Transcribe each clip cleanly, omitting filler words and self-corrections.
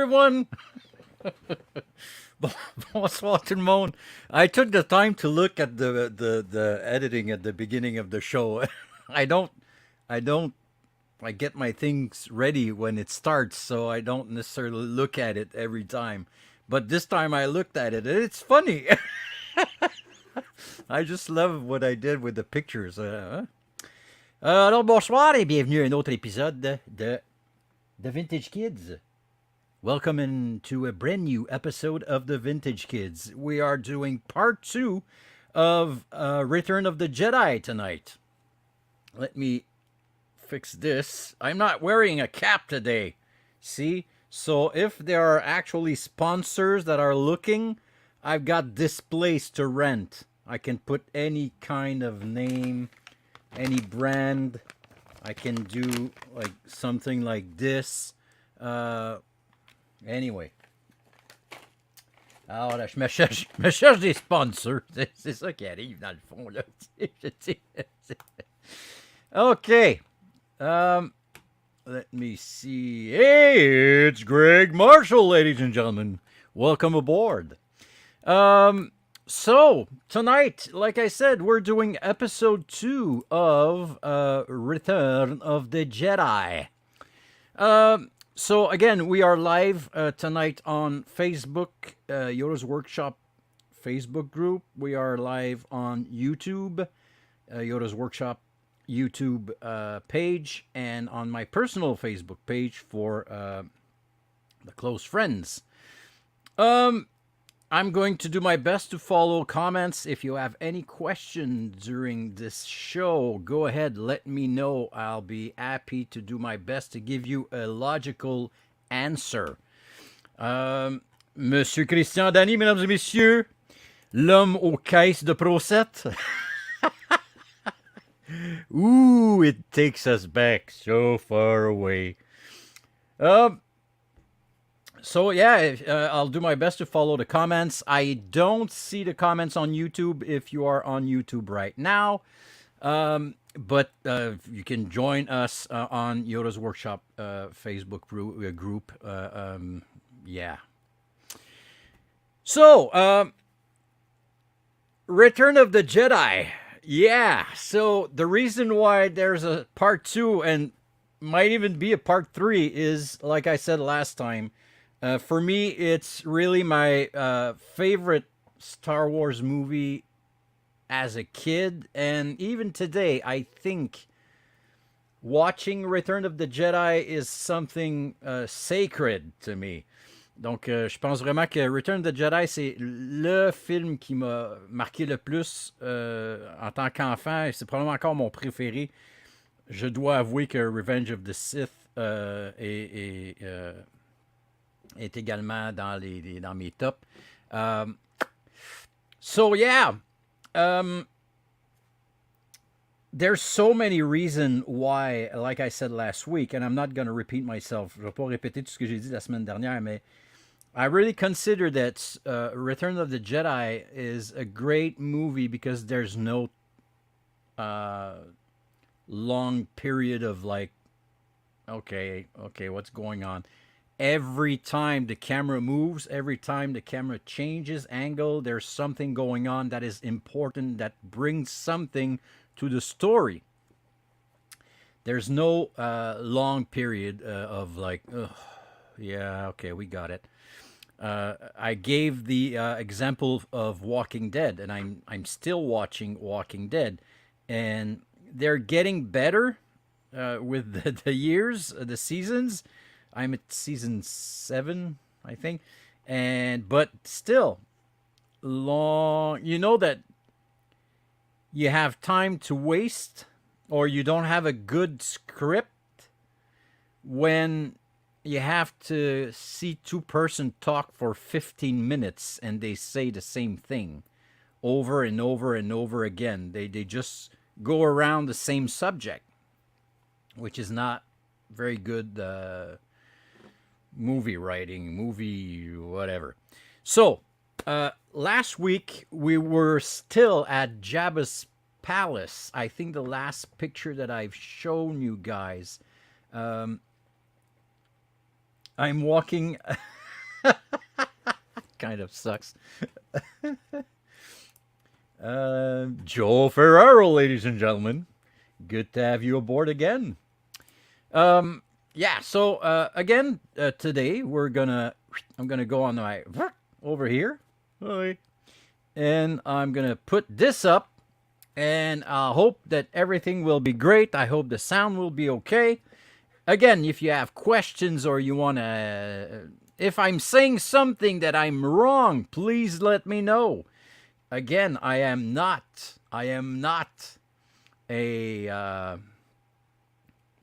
everyone. Bonsoir tout le monde. I took the time to look at the editing at the beginning of the show. I don't I don't I get my things ready when it starts, so I don't necessarily look at it every time. But this time I looked at it and it's funny. I just love what I did with the pictures. Alors bonsoir et bienvenue à un autre épisode de The Vintage Kids. Welcome into a brand new episode of The Vintage Kids. We are doing part 2 of Return of the Jedi tonight. Let me fix this. I'm not wearing a cap today. See? So if there are actually sponsors that are looking, I've got this place to rent. I can put any kind of name, any brand. I can do like something like this. Anyway. Alors là, je me cherche des sponsors. C'est ça qui arrive dans le fond, là. Okay. Let me see. Hey, it's Greg Marshall, ladies and gentlemen. Welcome aboard. So, tonight, like I said, we're doing episode 2 of Return of the Jedi. So, again, we are live tonight on Facebook, Yoda's Workshop Facebook group. We are live on YouTube, Yoda's Workshop YouTube page, and on my personal Facebook page for the close friends. I'm going to do my best to follow comments. If you have any questions during this show, go ahead, let me know. I'll be happy to do my best to give you a logical answer. Monsieur Christian Dany, mesdames et messieurs, l'homme aux caisses de Procette. Ooh, it takes us back so far away. So yeah, I'll do my best to follow the comments. I don't see the comments on YouTube if you are on YouTube right now. But you can join us on Yoda's Workshop Facebook group. Yeah. So, Return of the Jedi. Yeah. So the reason why there's a part 2 and might even be a part 3 is, like I said last time, for me, it's really my favorite Star Wars movie as a kid. And even today, I think watching Return of the Jedi is something sacred to me. Donc, je pense vraiment que Return of the Jedi, c'est le film qui m'a marqué le plus en tant qu'enfant. C'est probablement encore mon préféré. Je dois avouer que Revenge of the Sith est également dans mes tops. So yeah, there's so many reasons why, like I said last week, and I'm not going to repeat myself. Je ne vais pas répéter tout ce que j'ai dit la semaine dernière, mais I really consider that Return of the Jedi is a great movie because there's no long period of like, okay, what's going on? Every time the camera moves, every time the camera changes angle, there's something going on that is important, that brings something to the story. There's no long period of like, yeah, okay, we got it. I gave the example of Walking Dead, and I'm still watching Walking Dead, and they're getting better with the years, the seasons. I'm at season 7, I think. But still, long, you know that you have time to waste or you don't have a good script when you have to see two-person talk for 15 minutes and they say the same thing over and over and over again. They just go around the same subject, which is not very good movie writing, movie whatever. So, last week we were still at Jabba's palace. I think the last picture that I've shown you guys, I'm walking Kind of sucks. Joe Ferraro, ladies and gentlemen. Good to have you aboard again. Yeah, so again, today I'm gonna go on my over here. Hi. And I'm gonna put this up, and I hope that everything will be great. I hope the sound will be okay. Again, if you have questions or you want to, if I'm saying something that I'm wrong, please let me know. Again, I am not a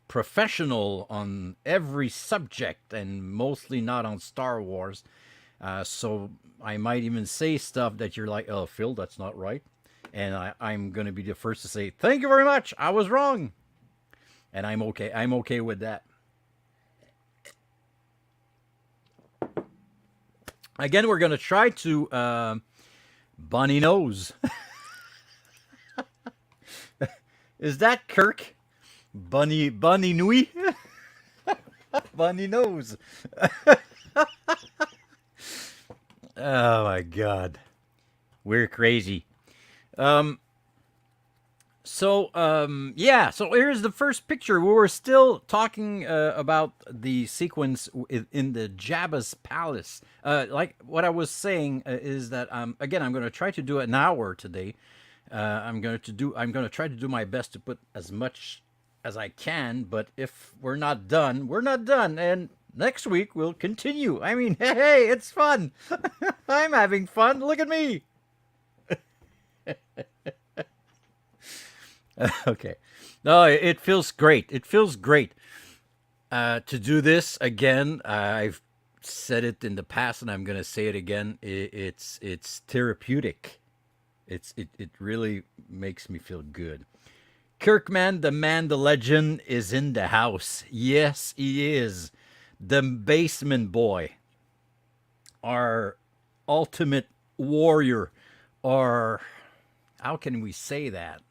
professional on every subject, and mostly not on Star Wars. So I might even say stuff that you're like, oh, Phil, that's not right. And I'm going to be the first to say, thank you very much. I was wrong. And I'm okay. I'm okay with that. Again, we're going to try to bunny nose. Is that Kirk? Bunny Nui? Bunny nose. Oh my God. We're crazy. So here's the first picture. We were still talking about the sequence in the Jabba's palace. Like what I was saying is that again, I'm going to try to do an hour today. I'm going to try to do my best to put as much as I can. But if we're not done, we're not done. And next week we'll continue. I mean, hey, it's fun. I'm having fun. Look at me. Okay. No, it feels great. It feels great to do this again. I've said it in the past, and I'm going to say it again. It's therapeutic. It really makes me feel good. Kirkman, the man, the legend, is in the house. Yes, he is. The basement boy. Our ultimate warrior. Or how can we say that?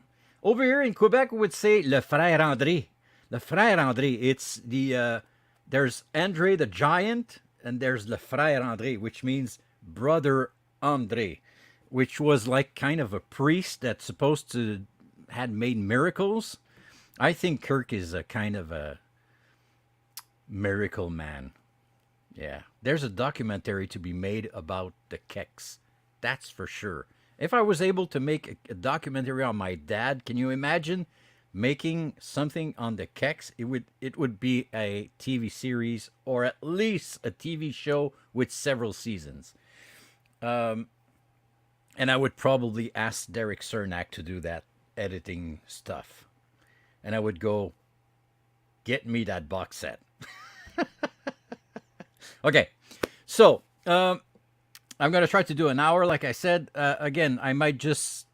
Over here in Quebec, we would say Le Frère André. Le Frère André. It's the, there's André the Giant, and there's Le Frère André, which means Brother André, which was like kind of a priest that's supposed to had made miracles. I think Kirk is a kind of a miracle man. Yeah. There's a documentary to be made about the Keks. That's for sure. If I was able to make a documentary on my dad, can you imagine making something on the Keks? It would be a TV series, or at least a TV show with several seasons. And I would probably ask Derek Cernak to do that editing stuff. And I would go, get me that box set. Okay, so I'm going to try to do an hour, like I said. Again, I might just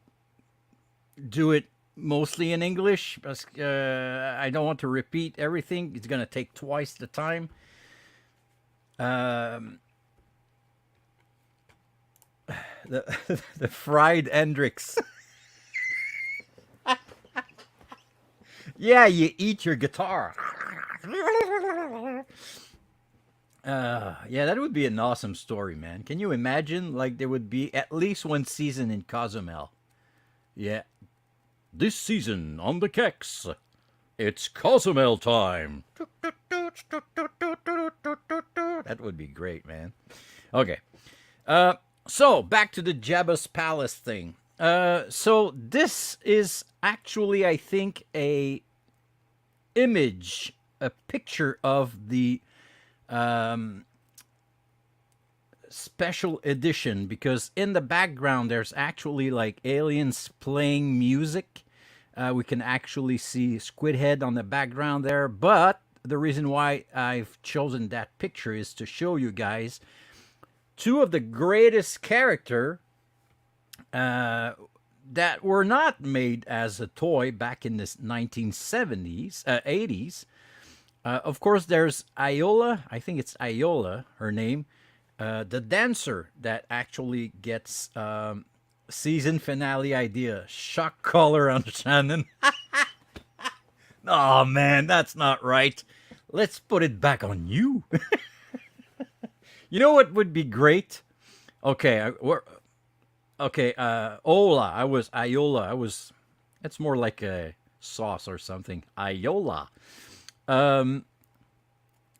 do it mostly in English. I don't want to repeat everything. It's going to take twice the time. The the fried Hendrix. Yeah, you eat your guitar. Yeah, that would be an awesome story, man. Can you imagine? Like, there would be at least one season in Cozumel. Yeah. This season on the Keks, it's Cozumel time. That would be great, man. Okay. So, back to the Jabba's Palace thing. So, this is actually, I think, a picture of the special edition, because in the background there's actually like aliens playing music. We can actually see Squidhead on the background there, but the reason why I've chosen that picture is to show you guys two of the greatest character that were not made as a toy back in the 1970s, 80s. Of course, there's Iola. I think it's Iola, her name. The dancer that actually gets season finale idea. Shock collar on Shannon. Oh, man, that's not right. Let's put it back on you. You know what would be great? Okay, okay. Ola. I was Iola. I was. It's more like a sauce or something. Iola. Um,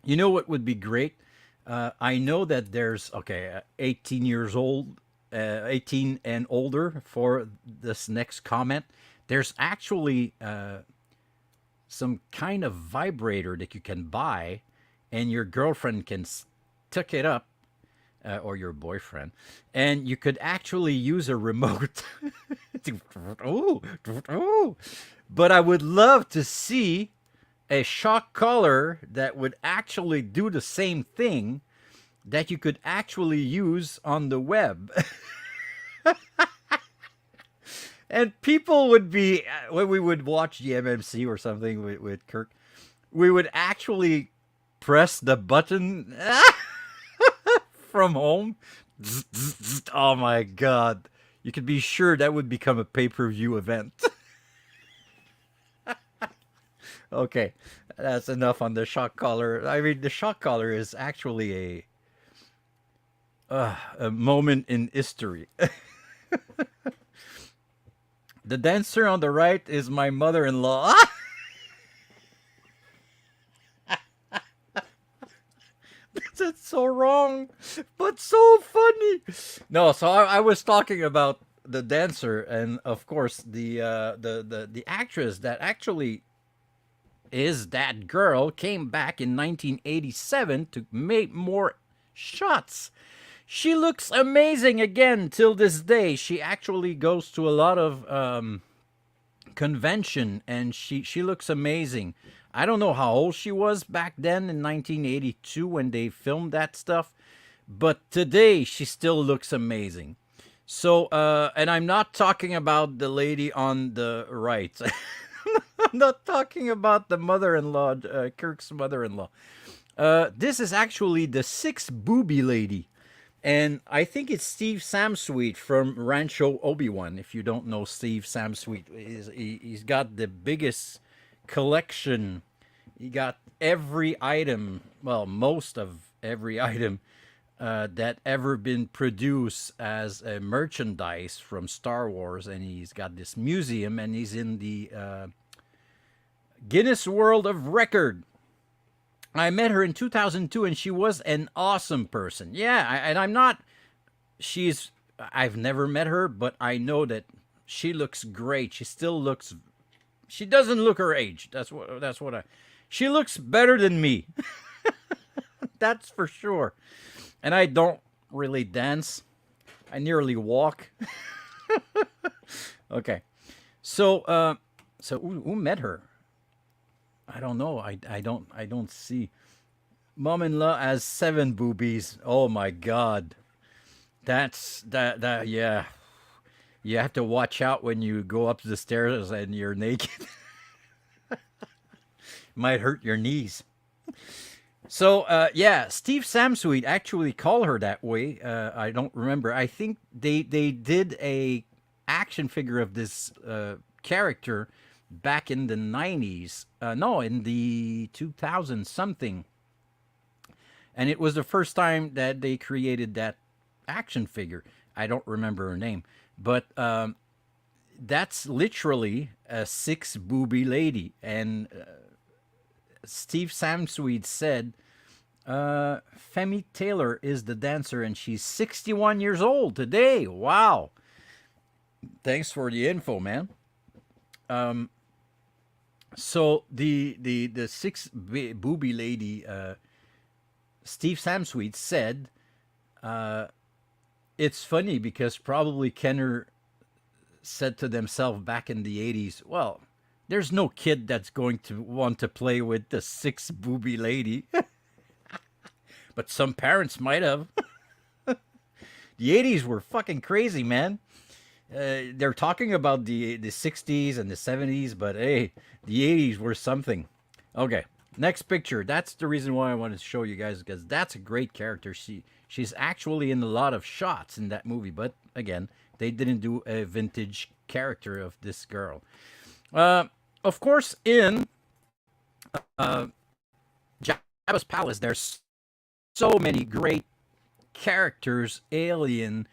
you know what would be great? I know that there's 18 years old, 18 and older for this next comment. There's actually some kind of vibrator that you can buy, and your girlfriend can stick it up, or your boyfriend, and you could actually use a remote. Ooh, ooh. But I would love to see a shock collar that would actually do the same thing that you could actually use on the web. And people would be, when we would watch the MMC or something with Kirk, we would actually press the button from home. Oh my God. You could be sure that would become a pay-per-view event. Okay, that's enough on the shock collar. I mean, the shock collar is actually a moment in history. The dancer on the right is my mother-in-law. That's so wrong, but so funny. No, so I was talking about the dancer, and of course the actress that actually is that girl came back in 1987 to make more shots. She looks amazing again till this day. She actually goes to a lot of convention, and she looks amazing. I don't know how old she was back then in 1982 when they filmed that stuff, but today she still looks amazing. So, and I'm not talking about the lady on the right. I'm not talking about the mother-in-law, Kirk's mother-in-law. This is actually the sixth booby lady. And I think it's Steve Samsweet from Rancho Obi-Wan. If you don't know Steve Samsweet, he's got the biggest collection. He got every item, well, most of every item that ever been produced as a merchandise from Star Wars. And he's got this museum, and he's in the Guinness World of Record. I met her in 2002, and she was an awesome person. Yeah, and I'm not. I've never met her, but I know that she looks great. She still looks. She doesn't look her age. That's what I. She looks better than me. That's for sure. And I don't really dance. I nearly walk. Okay, so who met her? I don't know. I don't see. Mom-in-law has 7 boobies. Oh my God. That yeah. You have to watch out when you go up the stairs and you're naked. Might hurt your knees. So yeah, Steve Samsweet actually called her that way. I don't remember. I think they did a action figure of this character back in the 90s. No, in the 2000 something. And it was the first time that they created that action figure. I don't remember her name, but that's literally a 6 booby lady. And Steve Samsweet said, Femi Taylor is the dancer, and she's 61 years old today. Wow. Thanks for the info, man. So the 6 booby lady, Steve Samsweet said, it's funny because probably Kenner said to themselves back in the 80s, well, there's no kid that's going to want to play with the 6 booby lady. But some parents might have. The 80s were fucking crazy, man. They're talking about the 60s and the 70s, but hey, the 80s were something. Okay, next picture. That's the reason why I wanted to show you guys, because that's a great character. She's actually in a lot of shots in that movie, but again, they didn't do a vintage character of this girl. Of course, in Jabba's palace, there's so many great characters, aliens,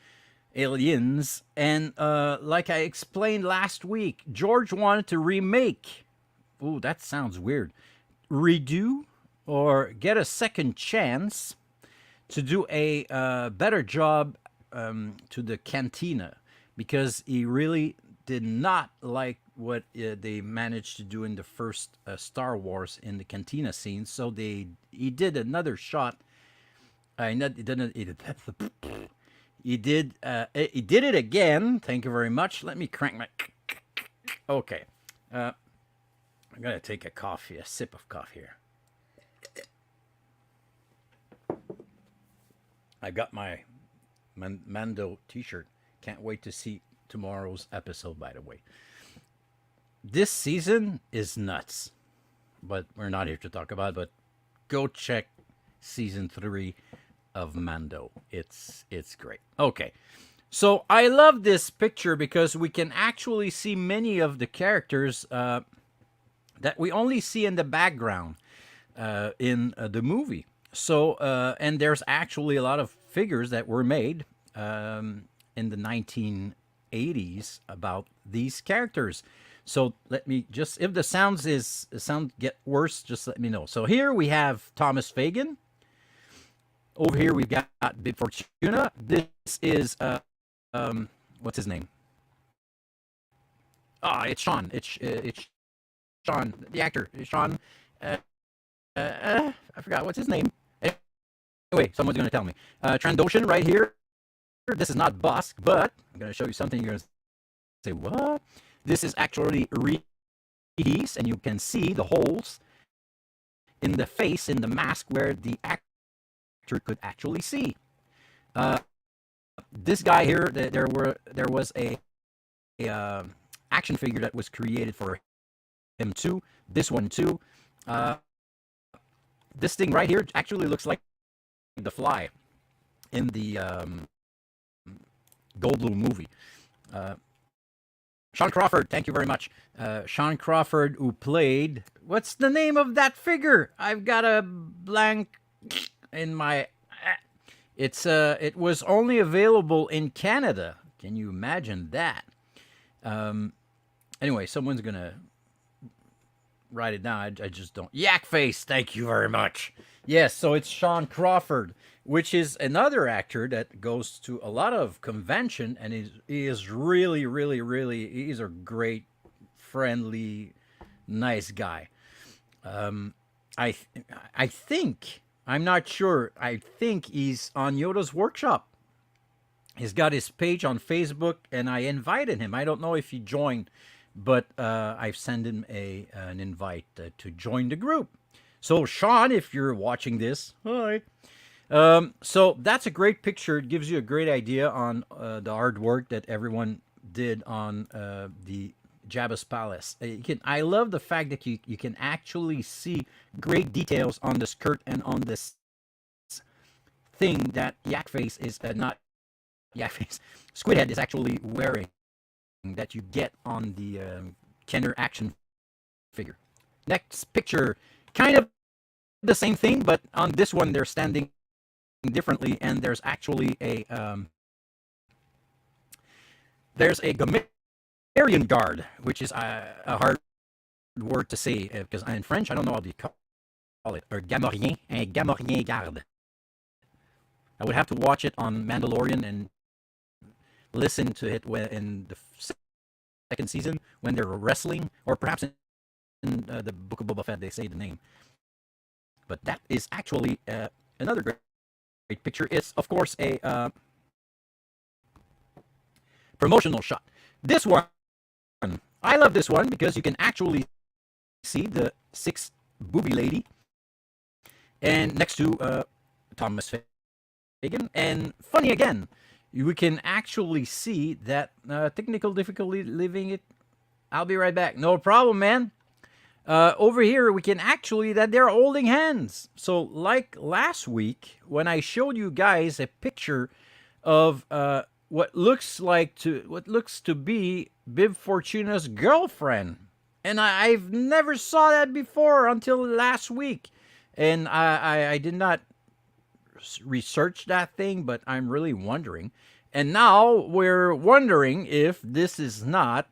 and like I explained last week, George wanted to remake. Ooh, that sounds weird. Redo or get a second chance to do a better job to the cantina, because he really did not like what they managed to do in the first Star Wars in the cantina scene. So he did another shot. He did it again. Thank you very much. Let me crank my. Okay, I'm gonna take a sip of coffee here. I got my Mando t-shirt. Can't wait to see tomorrow's episode, by the way. This season is nuts, but we're not here to talk about it. But go check season 3 of Mando. It's great. Okay. So I love this picture because we can actually see many of the characters that we only see in the background in the movie. So, and there's actually a lot of figures that were made in the 1980s about these characters. So let me just, if the sound get worse, just let me know. So here we have Thomas Fagan. Over here we've got Bib Fortuna. This is what's his name? It's Sean. It's Sean, the actor. Sean. I forgot what's his name. Anyway, someone's going to tell me. Trandoshan right here. This is not Bosk, but I'm going to show you something. You're going to say, what? This is actually Reese, and you can see the holes in the face, in the mask, where the actor could actually see. This guy here, there was a action figure that was created for him too. This one too. This thing right here actually looks like the Fly in the Goldblum movie. Sean Crawford, thank you very much. Sean Crawford, who played, what's the name of that figure? I've got a blank in my. It was only available in Canada. Can you imagine that? Anyway, someone's gonna write it down. I just don't. Yak Face, thank you very much. Yes, so it's Sean Crawford, which is another actor that goes to a lot of convention, and he is really, really, really, he's a great, friendly, nice guy. I think, I'm not sure, I think he's on Yoda's workshop. He's got his page on Facebook, and I invited him. I don't know if he joined, but I've sent him an invite to join the group. So Sean, if you're watching this, hi. So that's a great picture. It gives you a great idea on the hard work that everyone did on the Jabba's palace. I love the fact that you can actually see great details on the skirt and on this thing that Yakface is not Yakface. Squidhead is actually wearing, that you get on the Kenner action figure. Next picture, kind of the same thing, but on this one they're standing differently, and there's actually a Gamorrean guard, which is a hard word to say because in French I don't know how to call it, or Gamorrean, un Gamorrean garde. I would have to watch it on Mandalorian and listen to it in the second season when they're wrestling, or perhaps in the Book of Boba Fett they say the name. But that is actually another great picture. It's, of course, a promotional shot. This one, I love this one because you can actually see the 6 booby lady, and next to Thomas Fagan. And funny again, we can actually see that technical difficulty leaving it. I'll be right back. No problem, man. Over here, we can actually that they're holding hands. So, like last week, when I showed you guys a picture of what looks to be Bib Fortuna's girlfriend, and I've never saw that before until last week, and I did not research that thing, but I'm really wondering. And now we're wondering if this is not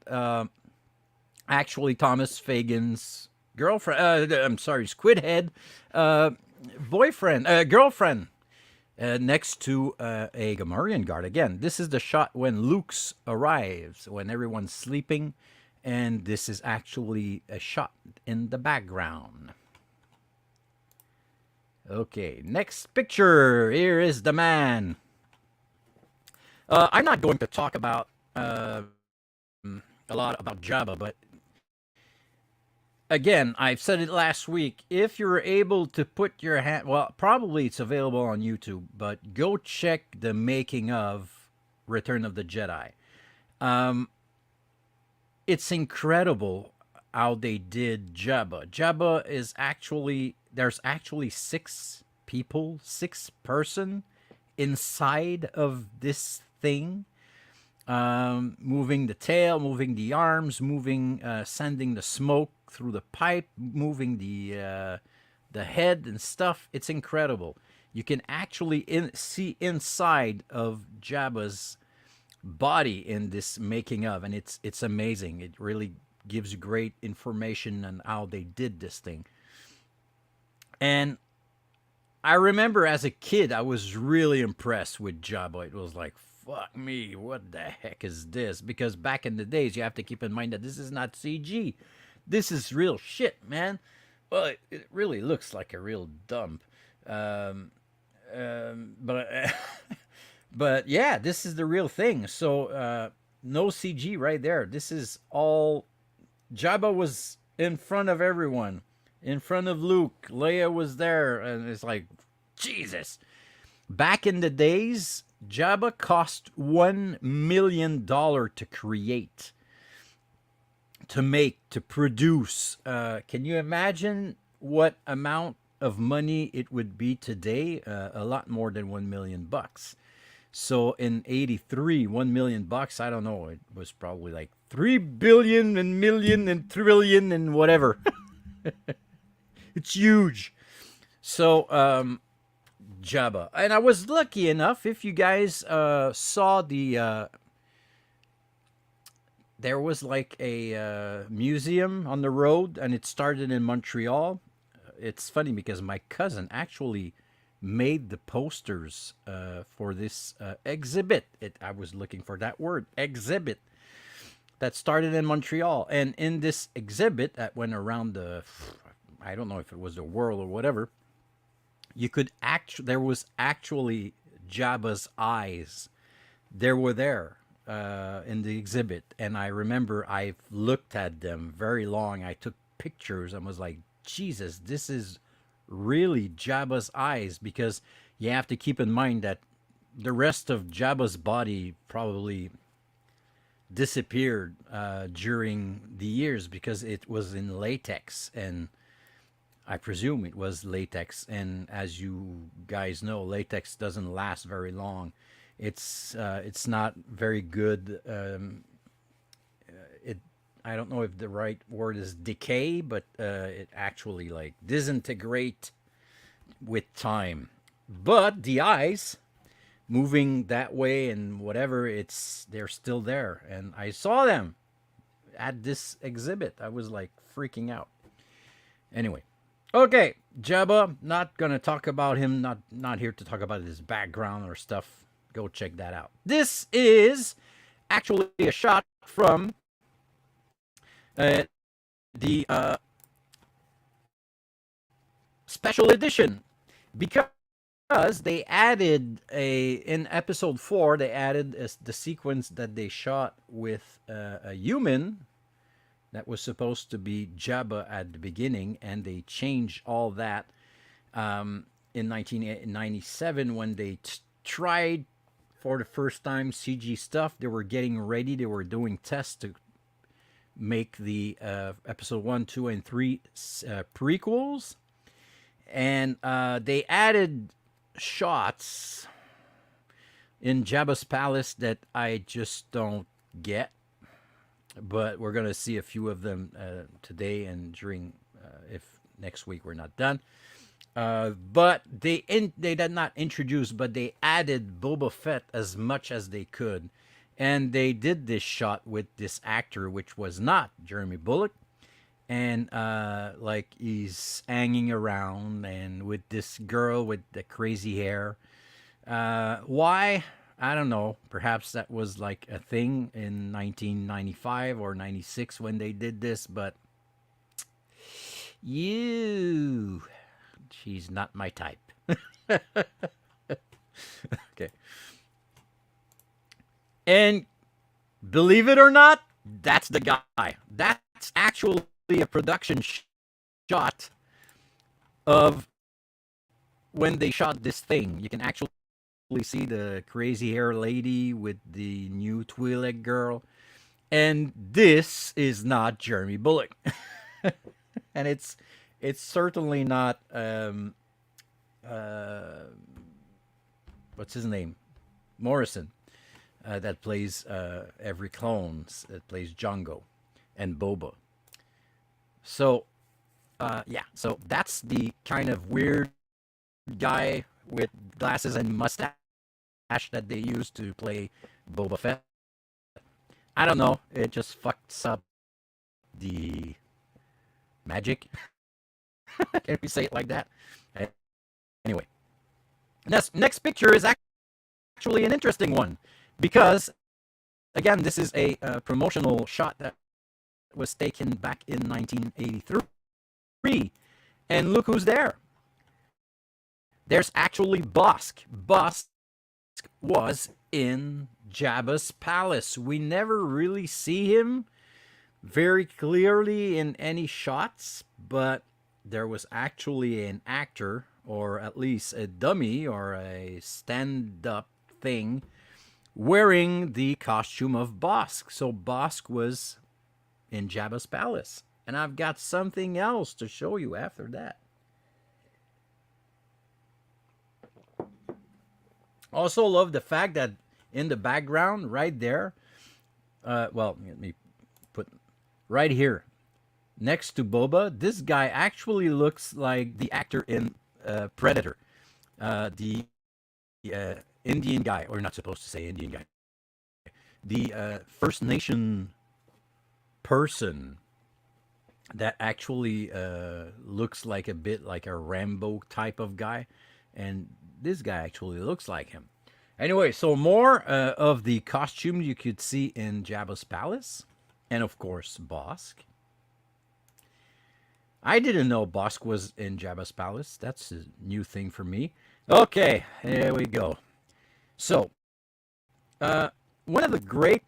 actually Thomas Fagan's girlfriend. I'm sorry, Squidhead uh, boyfriend, girlfriend. Next to a Gamorrean guard. Again, this is the shot when Luke's arrives, when everyone's sleeping, and this is actually a shot in the background. Okay, next picture. Here is the man. I'm not going to talk about a lot about Jabba, but again, I've said it last week. If you're able to put your hand, well, probably it's available on YouTube, but go check the making of Return of the Jedi. It's incredible how they did Jabba. Jabba is actually, there's actually 6 people, 6 person inside of this thing, moving the tail, moving the arms, moving, sending the smoke through the pipe, moving the head and stuff. It's incredible. You can actually see inside of Jabba's body in this making of, and it's amazing. It really gives you great information on how they did this thing. And I remember as a kid, I was really impressed with Jabba. It was like, fuck me, what the heck is this? Because back in the days, you have to keep in mind that this is not CG. This is real shit, man. Well, it really looks like a real dump. But but yeah, this is the real thing. So no CG right there. This is all. Jabba was in front of everyone, in front of Luke. Leia was there, and it's like, Jesus. Back in the days, Jabba cost $1 million to create, to make, to produce. Can you imagine what amount of money it would be today? A lot more than $1 million. So in '83, $1 million, I don't know, it was probably like 3 billion and million and trillion and whatever. It's huge. So Jabba, and I was lucky enough. If you guys saw the, there was like a museum on the road, and it started in Montreal. It's funny because my cousin actually made the posters for this exhibit. I was looking for that word, exhibit, that started in Montreal. And in this exhibit that went around the, I don't know if it was the world or whatever, you could there was actually Jabba's eyes. They were there in the exhibit. And I remember I looked at them very long. I took pictures and was like, Jesus, this is really Jabba's eyes, because you have to keep in mind that the rest of Jabba's body probably disappeared during the years because it was in latex, and I presume it was latex. And as you guys know, latex doesn't last very long. It's not very good. It I don't know if the right word is decay, but it actually like disintegrate with time. But the eyes moving that way and whatever, they're still there. And I saw them at this exhibit. I was like freaking out. Anyway, okay, Jabba, not gonna talk about him. Not here to talk about his background or stuff. Go check that out. This is actually a shot from the special edition, because they added in episode 4, they added the sequence that they shot with a human that was supposed to be Jabba at the beginning, and they changed all that in 1997 when they tried for the first time CG stuff. They were getting ready. They were doing tests to make the episode 1, 2, and 3 prequels, and they added shots in Jabba's palace that I just don't get, but we're gonna see a few of them today and during if next week we're not done. But they did not introduce, but they added Boba Fett as much as they could, and they did this shot with this actor, which was not Jeremy Bulloch, and like he's hanging around and with this girl with the crazy hair. Why? I don't know. Perhaps that was like a thing in 1995 or 96 when they did this, but you, she's not my type. Okay. And believe it or not, that's the guy. That's actually a production shot of when they shot this thing. You can actually see the crazy hair lady with the new Twi'lek girl. And this is not Jeremy Bulloch. And it's certainly not what's his name? Morrison. That plays every clones, that plays Django and Boba. So yeah, so that's the kind of weird guy with glasses and mustache that they used to play Boba Fett. I don't know. It just fucks up the magic. Can we say it like that? Anyway, next picture is actually an interesting one because, again, this is a promotional shot that was taken back in 1983. And look who's there. There's actually Bosk. Bosk was in Jabba's palace. We never really see him very clearly in any shots, but there was actually an actor, or at least a dummy or a stand-up thing, wearing the costume of Bosk. So Bosk was in Jabba's palace. And I've got something else to show you after that. Also love the fact that in the background, right there, well, let me put right here, next to Boba, this guy actually looks like the actor in Predator, the Indian guy, or not supposed to say Indian guy, the First Nation person that actually looks like a bit like a Rambo type of guy, and this guy actually looks like him. Anyway, so more of the costumes you could see in Jabba's palace, and of course Bosk. I didn't know Bosk was in Jabba's palace. That's a new thing for me. Okay, here we go. So, one of the great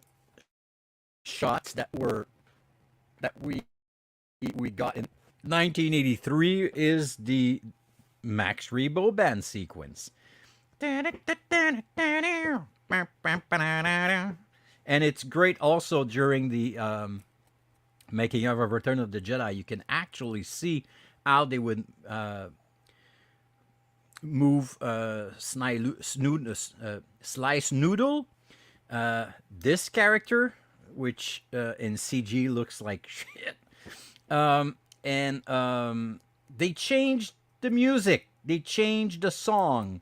shots that we got in 1983 is the Max Rebo band sequence. And it's great also during the making of Return of the Jedi. You can actually see how they would move Slice Noodle, this character, which in CG looks like shit. And they changed the music. They changed the song.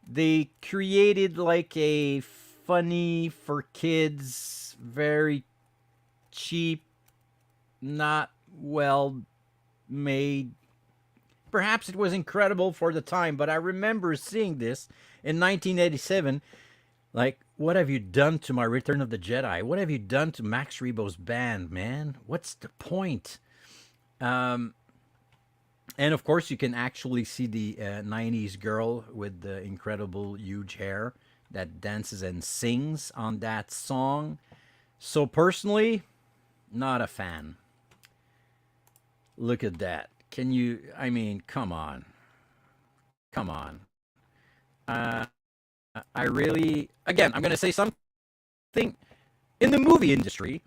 They created like a funny for kids, very cheap, not well made. Perhaps it was incredible for the time, but I remember seeing this in 1987. Like, what have you done to my Return of the Jedi? What have you done to Max Rebo's band, man? What's the point? And of course, you can actually see the 90s girl with the incredible huge hair that dances and sings on that song. So personally, not a fan. Look at that. Can you, I mean, come on. Come on. I really, again, I'm going to say something in the movie industry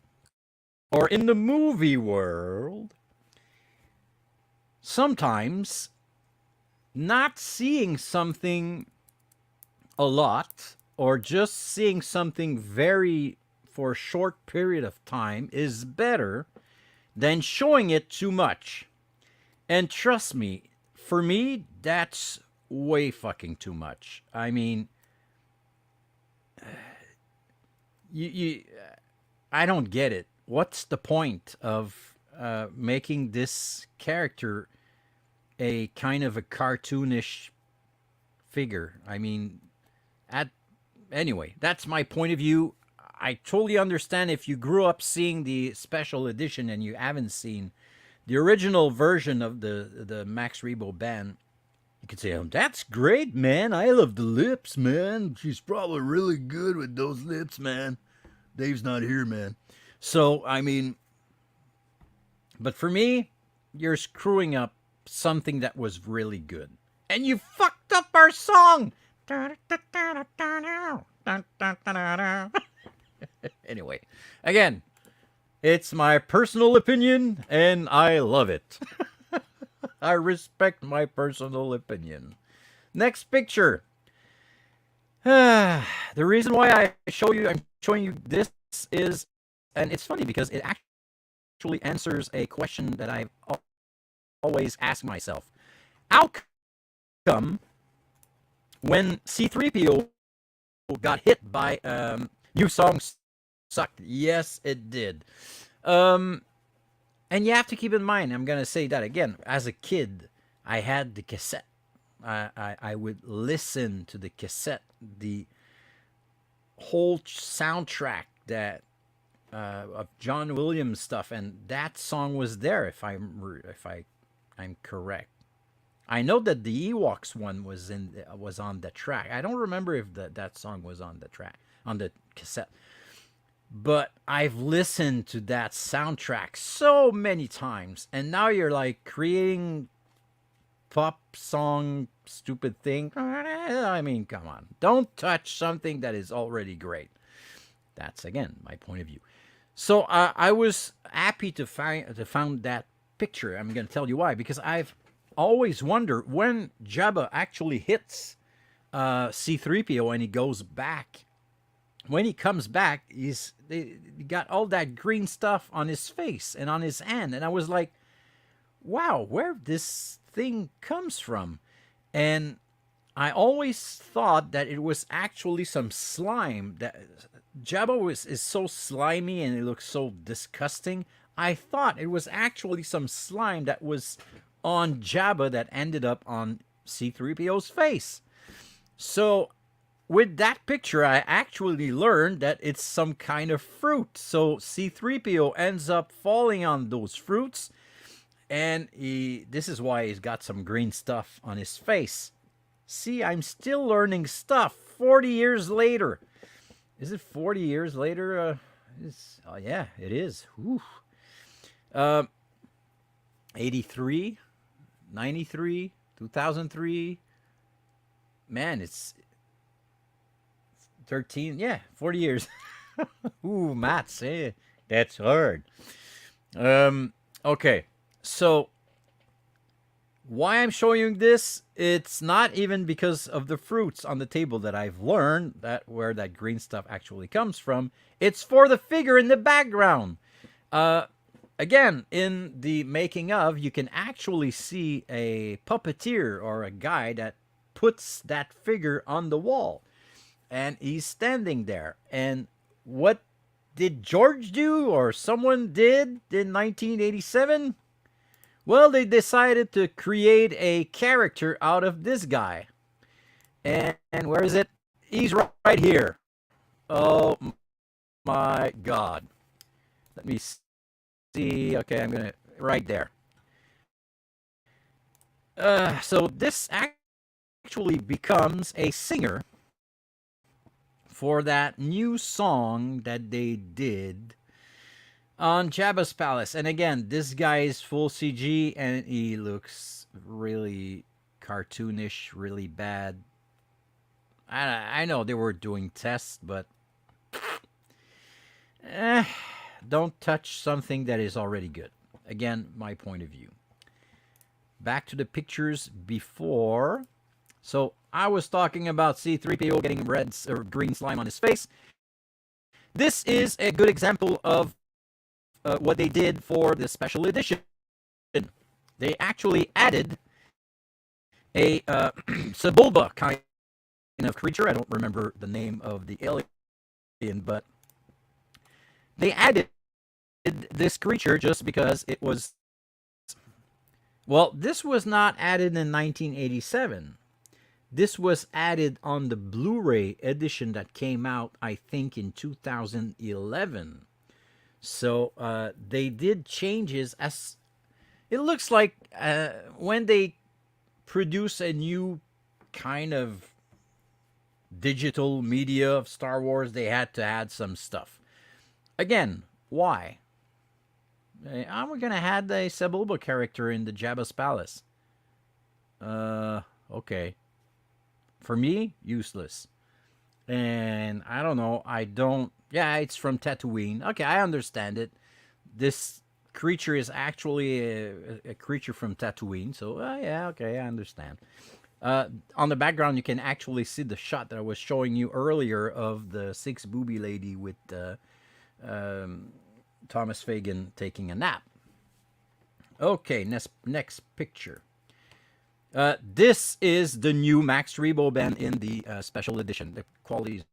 or in the movie world. Sometimes not seeing something a lot or just seeing something very for a short period of time is better than showing it too much. And trust me, for me, that's way fucking too much. I mean, you I don't get it. What's the point of making this character a kind of a cartoonish figure? I mean, at anyway, that's my point of view. I totally understand if you grew up seeing the special edition and you haven't seen the original version of the Max Rebo band. You could say, that's great, man. I love the lips, man. She's probably really good with those lips, man. Dave's not here, man. So, I mean, but for me, you're screwing up something that was really good. And you fucked up our song. Anyway, again, it's my personal opinion, and I love it. I respect my personal opinion. Next picture. The reason why I'm showing you this is, and it's funny because it actually answers a question that I've always asked myself. How come when C-3PO got hit by new songs sucked? Yes, it did. And you have to keep in mind, I'm going to say that again, as a kid, I had the cassette. I would listen to the cassette, the whole soundtrack that of John Williams stuff, and that song was there. If I'm correct, I know that the Ewoks one was on the track. I don't remember if that song was on the track on the cassette, but I've listened to that soundtrack so many times, and now you're like creating pop song stupid thing. I mean, come on. Don't touch something that is already great. That's, again, my point of view. So I was happy to found that picture. I'm going to tell you why. Because I've always wondered when Jabba actually hits C-3PO and he goes back. When he comes back, he got all that green stuff on his face and on his hand. And I was like, wow, where this thing comes from? And I always thought that it was actually some slime. That Jabba is so slimy and it looks so disgusting. I thought it was actually some slime that was on Jabba that ended up on C-3PO's face. So with that picture, I actually learned that it's some kind of fruit. So C-3PO ends up falling on those fruits, and this is why he's got some green stuff on his face. See, I'm still learning stuff 40 years later. Is it 40 years later? Oh, yeah, it is. 83, 93, 2003. Man, it's 13, 40 years. Ooh, maths, that's hard. Okay, so why I'm showing you this, it's not even because of the fruits on the table that I've learned that where that green stuff actually comes from. It's for the figure in the background. Again, in the making of, you can actually see a puppeteer or a guy that puts that figure on the wall. And he's standing there. And what did George do, or someone did in 1987? Well, they decided to create a character out of this guy. And where is it? He's right here. Oh my God. Let me see. Okay, I'm going to... Right there. So this actually becomes a singer for that new song that they did on Jabba's Palace. And again, this guy is full CG and he looks really cartoonish, really bad. I know they were doing tests, but don't touch something that is already good. Again, my point of view. Back to the pictures before. So I was talking about C-3PO getting red or green slime on his face. This is a good example of what they did for the special edition. They actually added a Sebulba kind of creature. I don't remember the name of the alien, but they added this creature just because it was. Well, this was not added in 1987. This was added on the Blu-ray edition that came out, I think, in 2011. So they did changes as it looks like when they produce a new kind of digital media of Star Wars, they had to add some stuff. Again, why? I'm gonna add the Sebulba character in the Jabba's palace. Okay. For me, useless. And I don't know. I don't. Yeah, it's from Tatooine. Okay, I understand it. This creature is actually a creature from Tatooine. So yeah, okay, I understand. On the background, you can actually see the shot that I was showing you earlier of the six booby lady with Thomas Fagan taking a nap. Okay, next picture. This is the new Max Rebo band in the special edition. The quality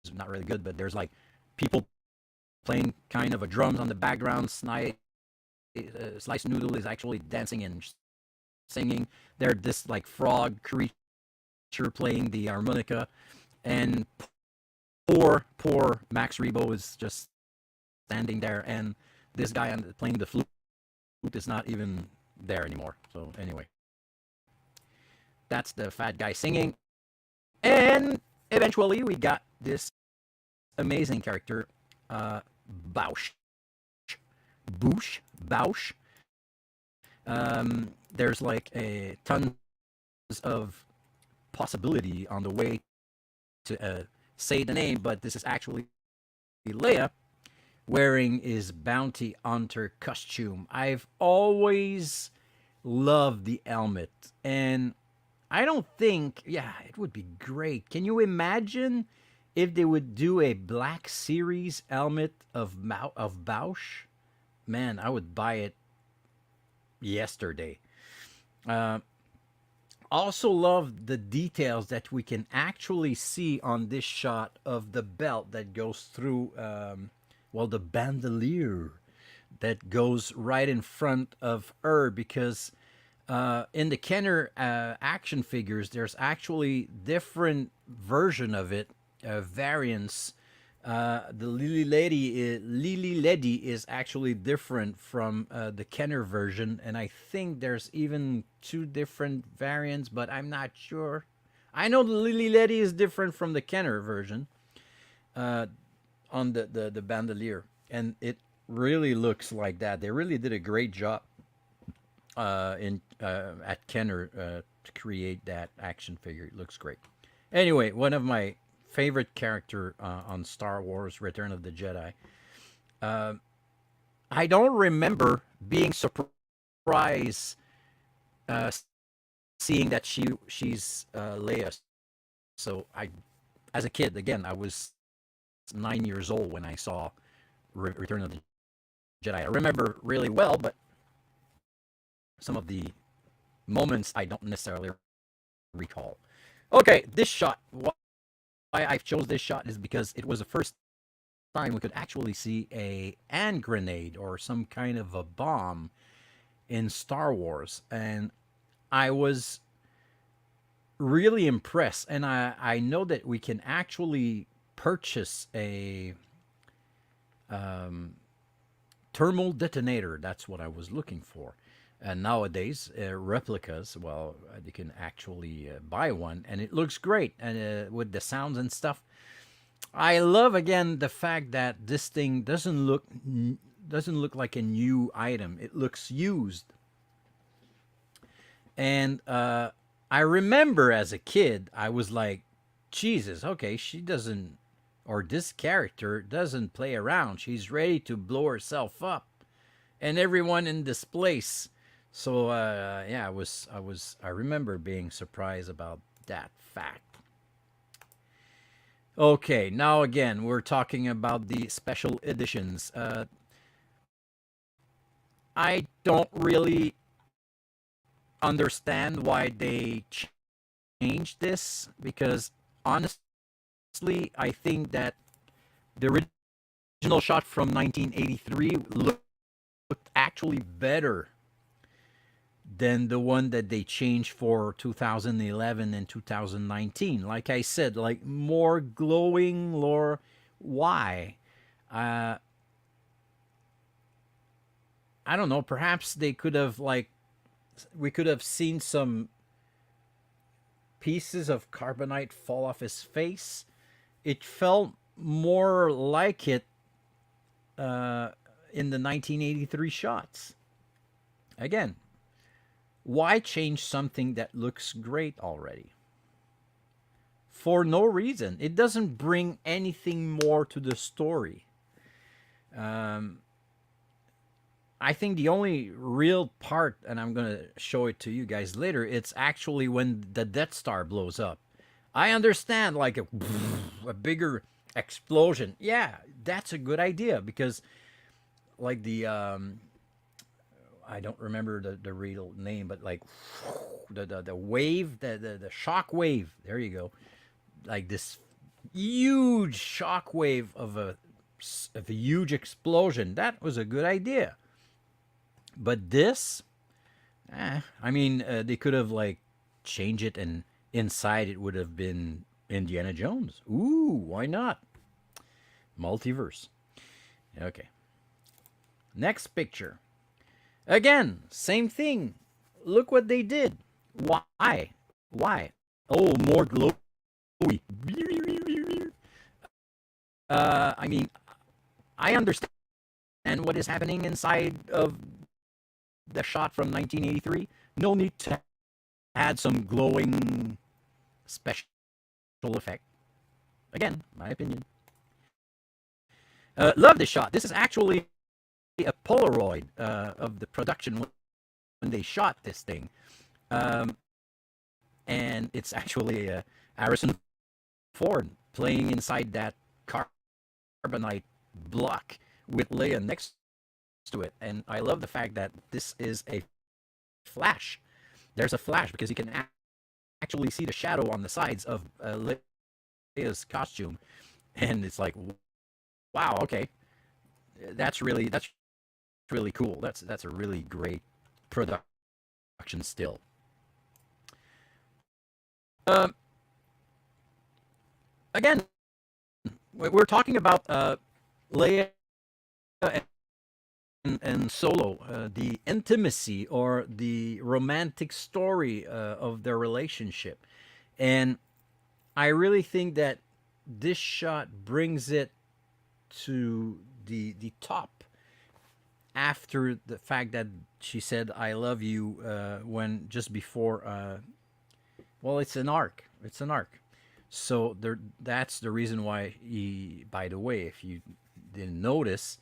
is not really good, but there's like people playing kind of a drums on the background. Slice Noodle is actually dancing and singing. There's this like frog creature playing the harmonica, and poor Max Rebo is just standing there, and this guy playing the flute is not even there anymore. So anyway, that's the fat guy singing, and eventually we got this amazing character, Bausch. Bausch. There's like a tons of possibility on the way to say the name, but this is actually Leia wearing his bounty hunter costume. I've always loved the helmet, and I don't think, yeah, it would be great. Can you imagine if they would do a Black Series helmet of Bausch? Man, I would buy it yesterday. Uh, Also love the details that we can actually see on this shot of the belt that goes through, well, the bandolier that goes right in front of her, because in the Kenner action figures, there's actually different version of it, variants. The Lily Lady is actually different from the Kenner version, and I think there's even two different variants, but I'm not sure. I know the Lily Lady is different from the Kenner version uh, on the bandolier, and it really looks like that. They really did a great job in at Kenner to create that action figure. It looks great. Anyway, one of my favorite character on Star Wars: Return of the Jedi. Uh, I don't remember being surprised uh, seeing that she's Leia. So as a kid, again, I was 9 years old when I saw Return of the Jedi. I remember really well, but some of the moments I don't necessarily recall. Okay, this shot. Why I chose this shot is because it was the first time we could actually see a hand grenade or some kind of a bomb in Star Wars, and I was really impressed. And I know that we can actually purchase a thermal detonator. That's what I was looking for. And nowadays, replicas, well, you can actually buy one, and it looks great, and with the sounds and stuff. I love again the fact that this thing doesn't look like a new item. It looks used, and I remember as a kid, I was like, Jesus, okay, she doesn't, or this character doesn't play around. She's ready to blow herself up, and everyone in this place. So yeah, I remember being surprised about that fact. Okay, now again, we're talking about the special editions. I don't really understand why they changed this, because honestly, I think that the original shot from 1983 looked actually better than the one that they changed for 2011 and 2019. Like I said, like more glowing, more. Why? Uh, I don't know. Perhaps they could have like we could have seen some pieces of carbonite fall off his face. It felt more like it uh, in the 1983 shots. Again, why change something that looks great already? For no reason. It doesn't bring anything more to the story. Um, I think the only real part, and I'm going to show it to you guys later, it's actually when the Death Star blows up. I understand, like a bigger explosion. Yeah, that's a good idea because, like I don't remember the real name, but like the wave, the shock wave. There you go. Like this huge shock wave of a huge explosion. That was a good idea. But this, I mean, they could have like changed it, and inside it would have been Indiana Jones. Ooh, why not? Multiverse. Okay. Next picture. Again, same thing. Look what they did. Why? Why? Oh, more glowy. I mean, I understand what is happening inside of the shot from 1983. No need to add some glowing special effect. Again, my opinion. Love this shot. This is actually a Polaroid of the production when they shot this thing. And it's actually Harrison Ford playing inside that carbonite block with Leia next to it. And I love the fact that this is a flash. There's a flash because you can actually see the shadow on the sides of Leia's costume. And it's like, wow, okay. That's really cool. That's a really great production still. Again, we're talking about Leia and Solo, the intimacy or the romantic story of their relationship, and I really think that this shot brings it to the top. After the fact that she said "I love you" when just before, well, it's an arc. It's an arc. So there, that's the reason why he. By the way, if you didn't notice,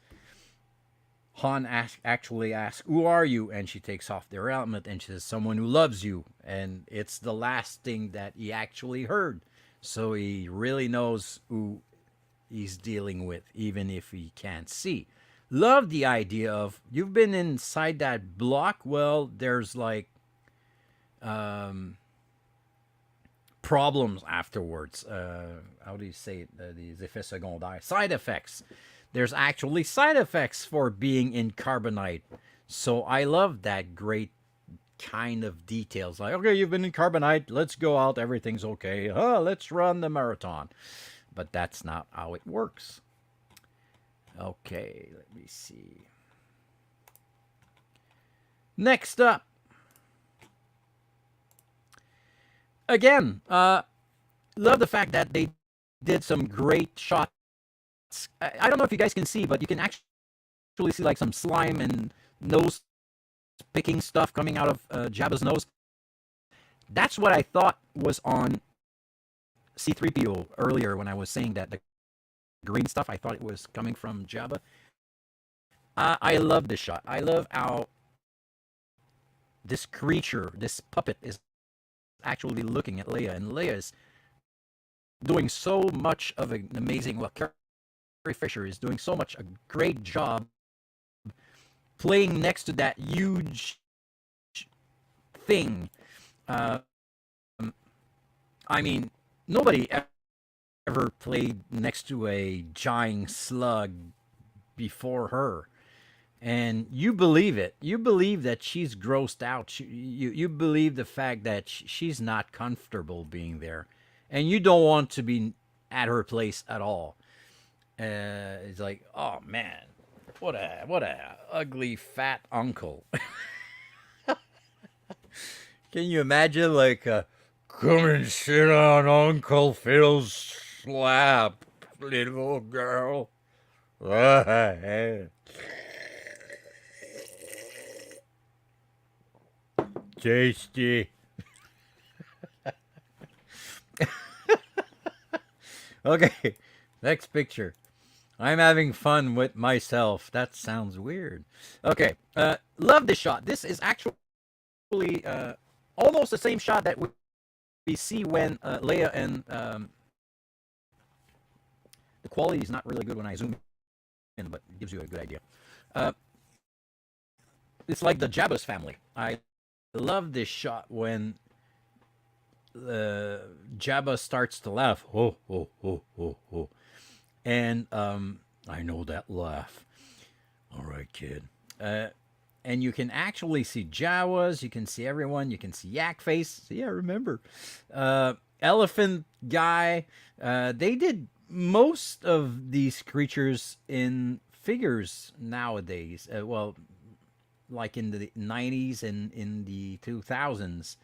Han actually asks, "Who are you?" And she takes off their helmet and she says, "Someone who loves you." And it's the last thing that he actually heard. So he really knows who he's dealing with, even if he can't see. Love the idea of you've been inside that block. Well, there's like problems afterwards. How do you say it? The effets secondaires, side effects. There's actually side effects for being in carbonite. So I love that great kind of details. Like, okay, you've been in carbonite. Let's go out. Everything's okay. Let's run the marathon. But that's not how it works. Okay, let me see. Next up. Again, love the fact that they did some great shots. I don't know if you guys can see, but you can actually see like some slime and nose picking stuff coming out of Jabba's nose. That's what I thought was on C-3PO earlier when I was saying that the green stuff, I thought it was coming from Jabba. I love this shot. I love how this creature, this puppet, is actually looking at Leia, and Leia is doing so much of an amazing. Well, Carrie Fisher is doing so much a great job playing next to that huge thing. Uh, I mean, nobody ever played next to a giant slug before her. And you believe it. You believe that she's grossed out. You believe the fact that she's not comfortable being there. And you don't want to be at her place at all. It's like, oh man, what a ugly fat uncle. Can you imagine like come and sit on Uncle Phil's lap, little girl. Tasty. Okay, next picture. I'm having fun with myself. That sounds weird. Okay, love this shot. This is actually almost the same shot that we see when Leia and the quality is not really good when I zoom in, but it gives you a good idea. Uh, it's like the Jabba's family. I love this shot when Jabba starts to laugh. Oh, oh, oh, oh, oh. And I know that laugh. All right, kid. And you can actually see Jawas. You can see everyone. You can see Yak Face. Yeah, remember. Elephant guy. They did most of these creatures in figures nowadays. Well, like in the 90s and in the 2000s.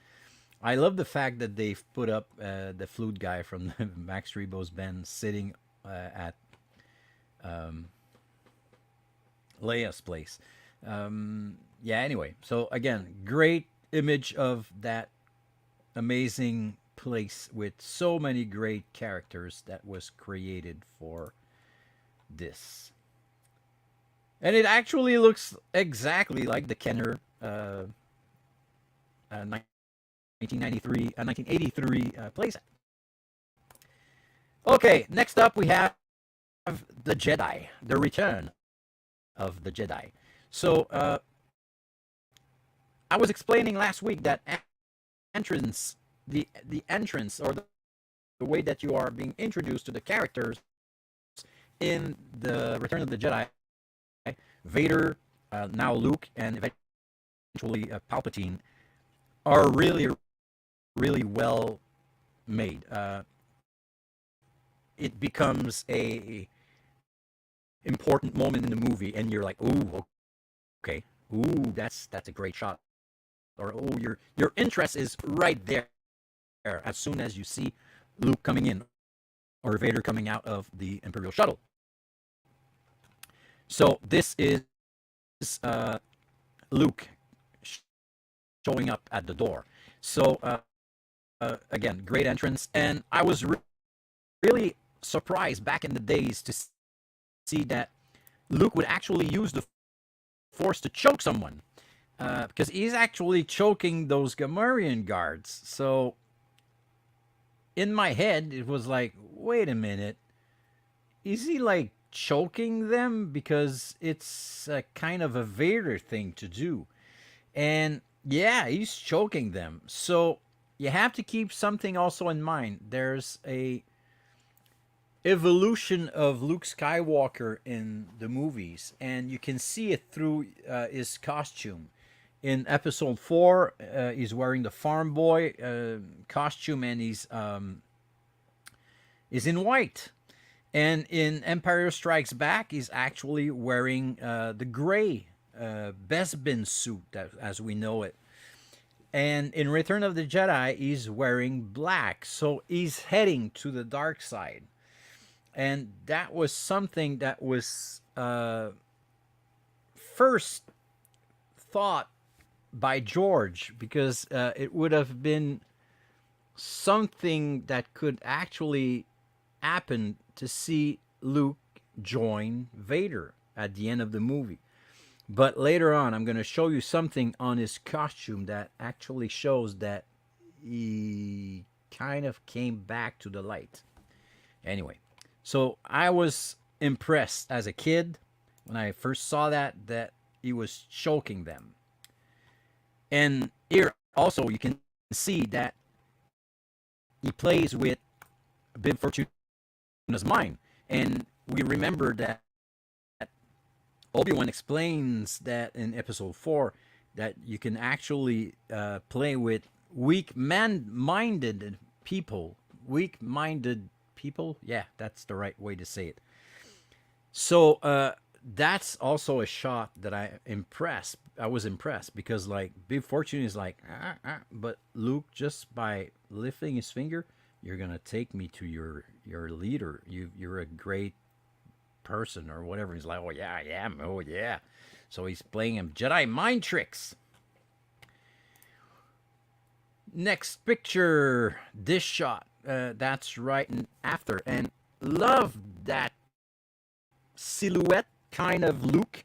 I love the fact that they've put up the flute guy from the Max Rebo's band sitting at Leia's place. Yeah, anyway. So, again, great image of that amazing place with so many great characters that was created for this. And it actually looks exactly like the Kenner 1983 playset. Okay, next up we have the Jedi, the return of the Jedi. So I was explaining last week that entrance, the entrance or the way that you are being introduced to the characters in the Return of the Jedi, Vader, now Luke, and eventually Palpatine, are really, really well made. It becomes a important moment in the movie, and you're like, "Ooh, okay, ooh, that's a great shot," or "Oh, your interest is right there as soon as you see Luke coming in or Vader coming out of the Imperial shuttle." So this is Luke showing up at the door. So again, great entrance, and I was really surprised back in the days to see that Luke would actually use the Force to choke someone, because he's actually choking those Gamorrean guards. So in my head, it was like, wait a minute, is he like choking them? Because it's a kind of a Vader thing to do. And yeah, he's choking them. So you have to keep something also in mind. There's a evolution of Luke Skywalker in the movies, and you can see it through his costume. In Episode 4, he's wearing the farm boy costume, and he's in white. And in Empire Strikes Back, he's actually wearing the gray Bespin suit, as we know it. And in Return of the Jedi, he's wearing black. So he's heading to the dark side. And that was something that was first thought by George, because it would have been something that could actually happen to see Luke join Vader at the end of the movie. But later on, I'm going to show you something on his costume that actually shows that he kind of came back to the light. Anyway, so I was impressed as a kid when I first saw that he was choking them. And here also you can see that he plays with Bib Fortuna's mind, and we remember that Obi-Wan explains that in episode 4 that you can actually play with weak-minded people. Weak-minded people? Yeah, that's the right way to say it. So that's also a shot that I was impressed because like Big Fortune is like, but Luke just by lifting his finger, you're gonna take me to your leader. You're a great person or whatever. He's like, oh yeah, I am. Oh yeah. So he's playing him Jedi mind tricks. Next picture, this shot. That's right after, and love that silhouette kind of look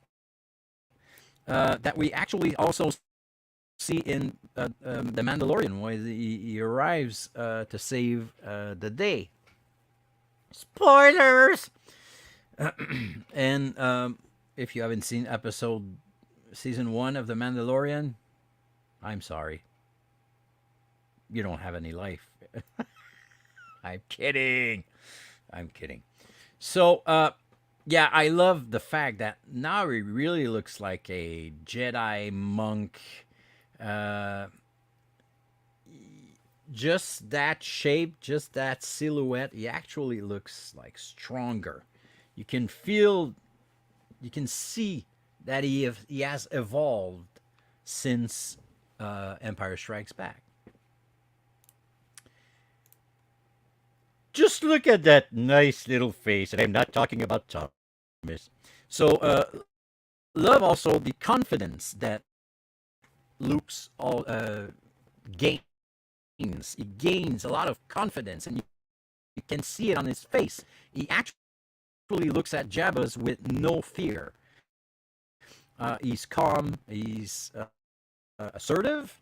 that we actually also see in the Mandalorian, where he arrives to save the day. Spoilers. And if you haven't seen season 1 of the Mandalorian, I'm sorry. You don't have any life. I'm kidding. I'm kidding. So, yeah, I love the fact that now he really looks like a Jedi monk. Uh, just that shape, just that silhouette, he actually looks like stronger. You can feel, you can see that he has evolved since Empire Strikes Back. Just look at that nice little face, and I'm not talking about Thomas. So, love also the confidence that Luke's all gains. He gains a lot of confidence, and you can see it on his face. He actually looks at Jabba's with no fear. He's calm. He's assertive,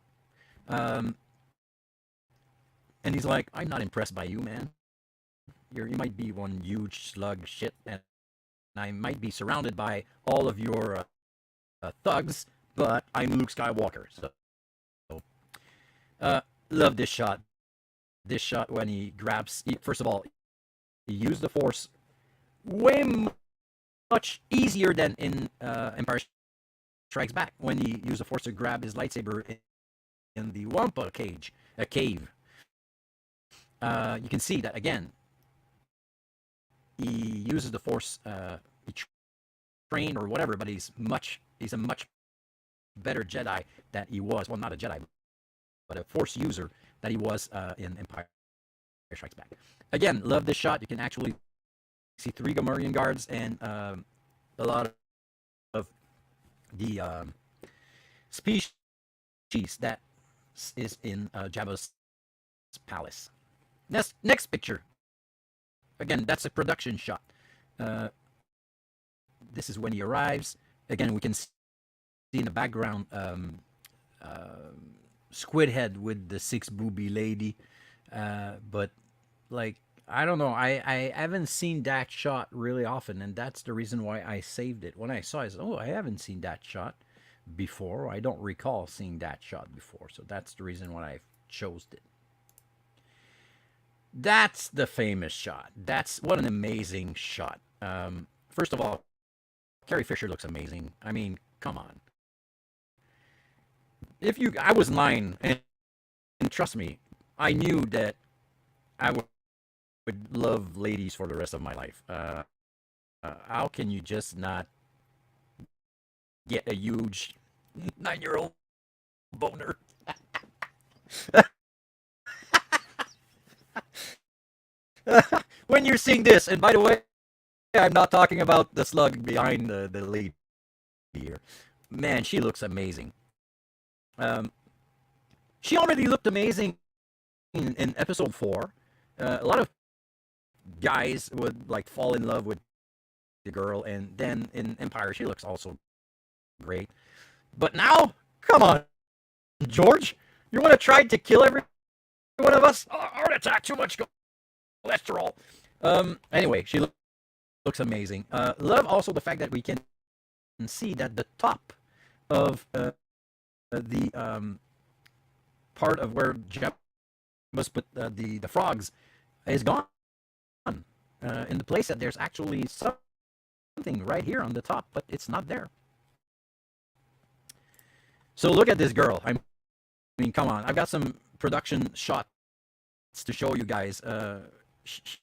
um, and he's like, "I'm not impressed by you, man. You might be one huge slug shit, and I might be surrounded by all of your thugs, but I'm Luke Skywalker." So, love this shot. This shot when he grabs. First of all, he used the Force way much easier than in Empire Strikes Back when he used the Force to grab his lightsaber in the Wampa cave. You can see that again. He uses the Force. He trained or whatever, but he's a much better Jedi that he was. Well, not a Jedi, but a Force user that he was in Empire Strikes Back. Again, love this shot. You can actually see 3 Gamorrean guards and a lot of the species that is in Jabba's palace. Next picture. Again, that's a production shot. This is when he arrives. Again, we can see in the background Squid Head with the 6 booby lady. But like, I don't know. I haven't seen that shot really often, and that's the reason why I saved it. When I saw it, I said, oh, I haven't seen that shot before. I don't recall seeing that shot before. So that's the reason why I chose it. That's the famous shot. That's what an amazing shot. First of all, Carrie Fisher looks amazing. I mean, come on. I was 9, and trust me, I knew that I would love ladies for the rest of my life. How can you just not get a huge 9-year-old boner? When you're seeing this, and by the way, I'm not talking about the slug behind the lady here. Man, she looks amazing. She already looked amazing in episode 4. A lot of guys would like fall in love with the girl, and then in Empire she looks also great. But now, come on, George, you want to try to kill every one of us? Oh, heart attack, too much cholesterol. Anyway, she looks amazing. Love also the fact that we can see that the top of the part of where Jabba must put the frogs is gone. In the place that there's actually something right here on the top, but it's not there. So look at this girl. I mean, come on. I've got some production shots to show you guys. She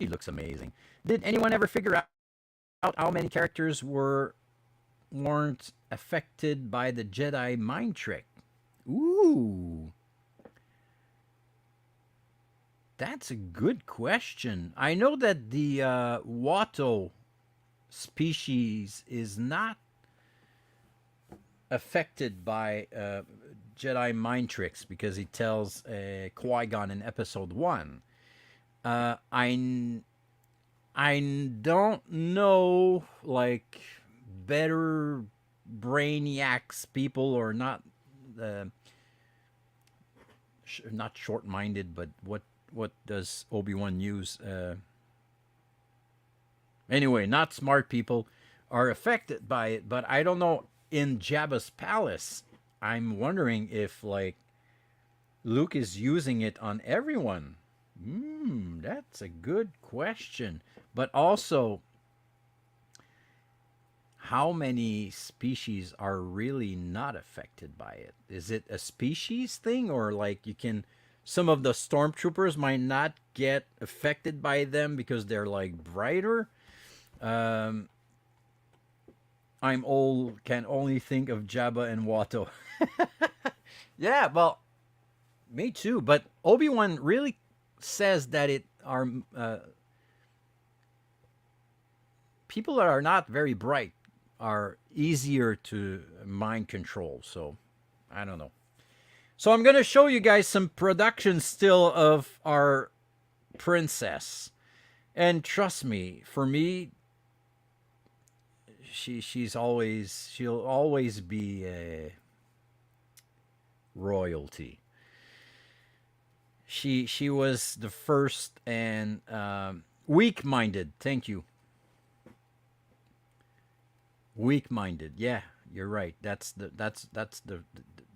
looks amazing. Did anyone ever figure out how many characters weren't affected by the Jedi mind trick? Ooh. That's a good question. I know that the Watto species is not affected by Jedi mind tricks because he tells Qui-Gon in Episode 1. I don't know, like, better brainiacs people or not, not short-minded, but what does Obi-Wan use? Anyway, not smart people are affected by it, but I don't know. In Jabba's palace, I'm wondering if, like, Luke is using it on everyone. That's a good question. But also, how many species are really not affected by it? Is it a species thing, or like some of the stormtroopers might not get affected by them because they're like brighter? Can only think of Jabba and Watto. Yeah, well, me too. But Obi-Wan really says that it are people that are not very bright are easier to mind control. So I don't know. So I'm going to show you guys some production still of our princess. And trust me, for me, she'll always be a royalty. She was the first and weak-minded. Thank you. Weak-minded. Yeah, you're right. That's the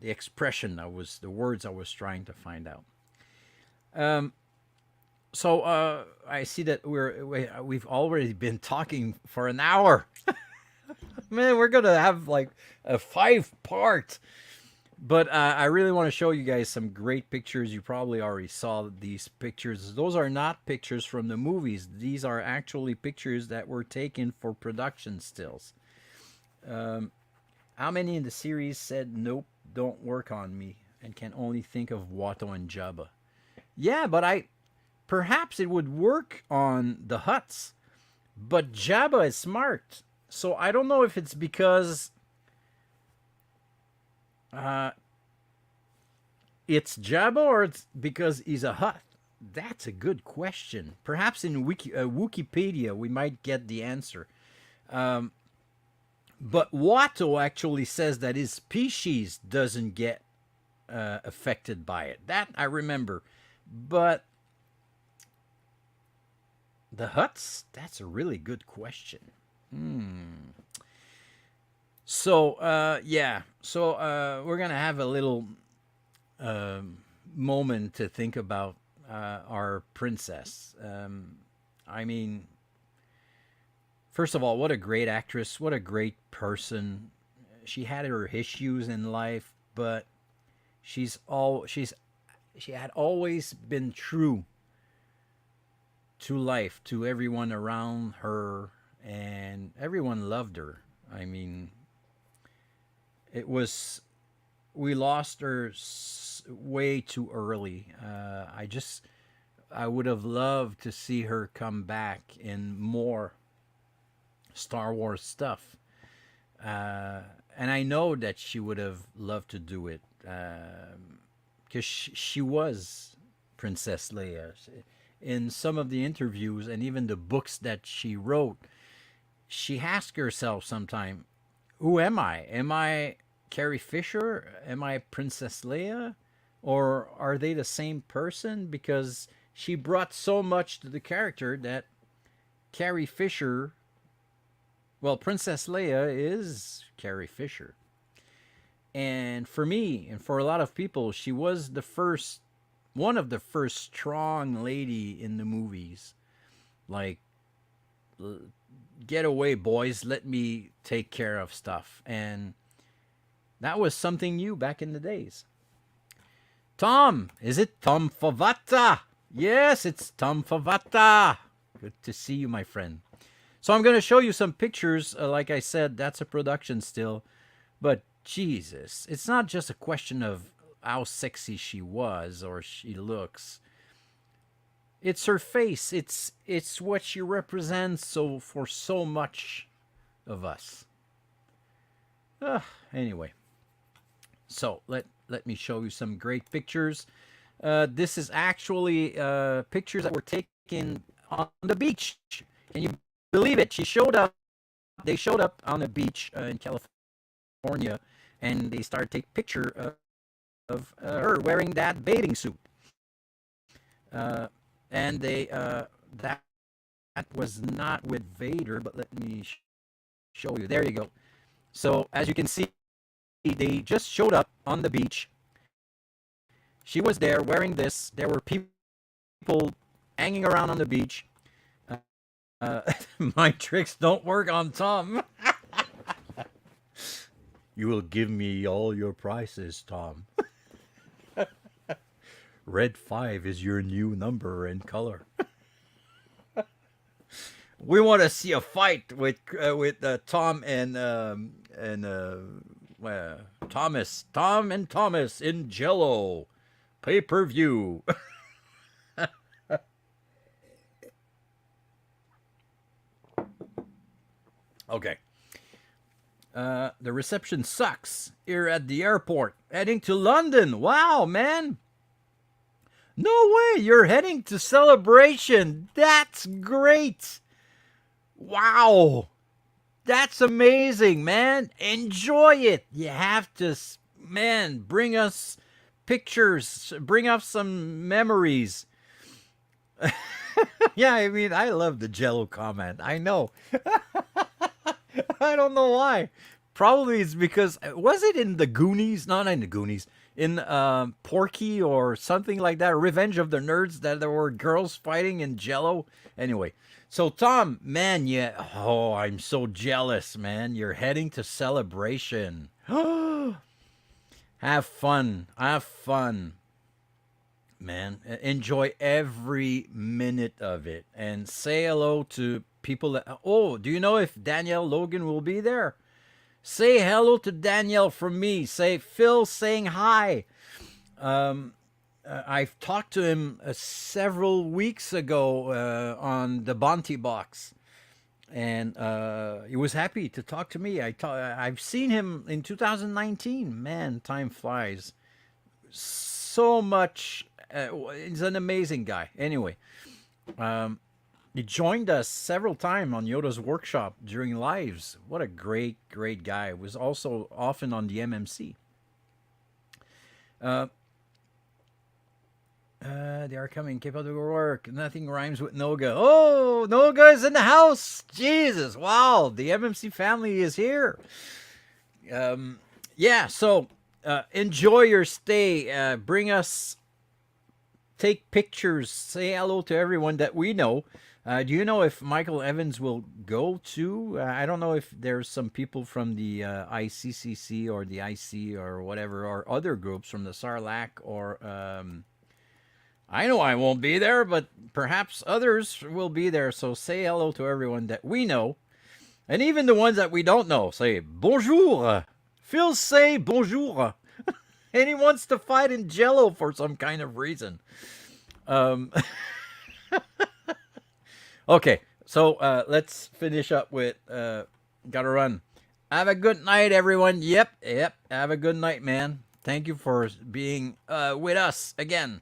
expression the words I was trying to find out. So I see that we've already been talking for an hour. Man, we're gonna have like a 5-part. But I really want to show you guys some great pictures. You probably already saw these pictures. Those are not pictures from the movies. These are actually pictures that were taken for production stills. How many in the series said, nope, don't work on me, and can only think of Watto and Jabba? Yeah, but perhaps it would work on the Hutts. But Jabba is smart. So I don't know if it's because it's Jabba or it's because he's a Hutt. That's a good question. Perhaps in Wikipedia we might get the answer. But Watto actually says that his species doesn't get affected by it. That I remember. But the Hutts? That's a really good question. So, yeah. So, we're going to have a little moment to think about our princess. I mean, first of all, what a great actress. What a great person. She had her issues in life, but she had always been true to life, to everyone around her, and everyone loved her. I mean, we lost her way too early. I would have loved to see her come back in more Star Wars stuff. And I know that she would have loved to do it, because she was Princess Leia. In some of the interviews and even the books that she wrote, she asked herself sometime, who am I? Am I Carrie Fisher? Am I Princess Leia? Or are they the same person? Because she brought so much to the character that Carrie Fisher, well, Princess Leia is Carrie Fisher. And for me and for a lot of people, she was the first, one of the first strong lady in the movies. Like, get away, boys. Let me take care of stuff. And that was something new back in the days. Tom, is it Tom Favata? Yes, it's Tom Favata. Good to see you, my friend. So I'm going to show you some pictures. Like I said, that's a production still. But Jesus, it's not just a question of how sexy she was or she looks. It's her face. It's what she represents so for so much of us. Anyway, so let me show you some great pictures. This is actually pictures that were taken on the beach. Can you believe it? She showed up. They showed up on the beach in California, and they started to take picture of her wearing that bathing suit. And they that was not with Vader, but let me show you. There you go. So as you can see, they just showed up on the beach. She was there wearing this. There were people hanging around on the beach. My tricks don't work on Tom. You will give me all your prices, Tom. Red 5 is your new number and color. We want to see a fight with Tom and Thomas. Tom and Thomas in Jello. Pay-per-view. Okay. The reception sucks here at the airport. Heading to London. Wow, man. No way. You're heading to Celebration. That's great. Wow. That's amazing, man. Enjoy it. You have to, man, bring us pictures. Bring us some memories. Yeah, I mean, I love the Jello comment. I know. I don't know why. Probably it's because, was it in the Goonies? No, not in the Goonies. In Porky or something like that. Revenge of the Nerds, that there were girls fighting in Jello. Anyway, so Tom, man, yeah. Oh, I'm so jealous, man. You're heading to Celebration. Have fun. Have fun. Man, enjoy every minute of it. And say hello to people that, oh, do you know if Danielle Logan will be there? Say hello to Danielle from me. Say Phil saying hi. I've talked to him several weeks ago on the Bounty Box, and he was happy to talk to me. I've seen him in 2019. Man, time flies. So much. He's an amazing guy. Anyway, he joined us several times on Yoda's workshop during lives. What a great, great guy. Was also often on the MMC. They are coming. Keep up the work. Nothing rhymes with Noga. Oh, Noga is in the house. Jesus. Wow. The MMC family is here. Yeah, so enjoy your stay. Bring us, take pictures. Say hello to everyone that we know. Do you know if Michael Evans will go too? I don't know if there's some people from the ICCC or the IC or whatever, or other groups from the Sarlacc, or I know I won't be there, but perhaps others will be there. So say hello to everyone that we know, and even the ones that we don't know. Say bonjour. Phil say bonjour. And he wants to fight in Jello for some kind of reason. Okay, so let's finish up with gotta run. Have a good night, everyone. Yep. Have a good night, man. Thank you for being with us again.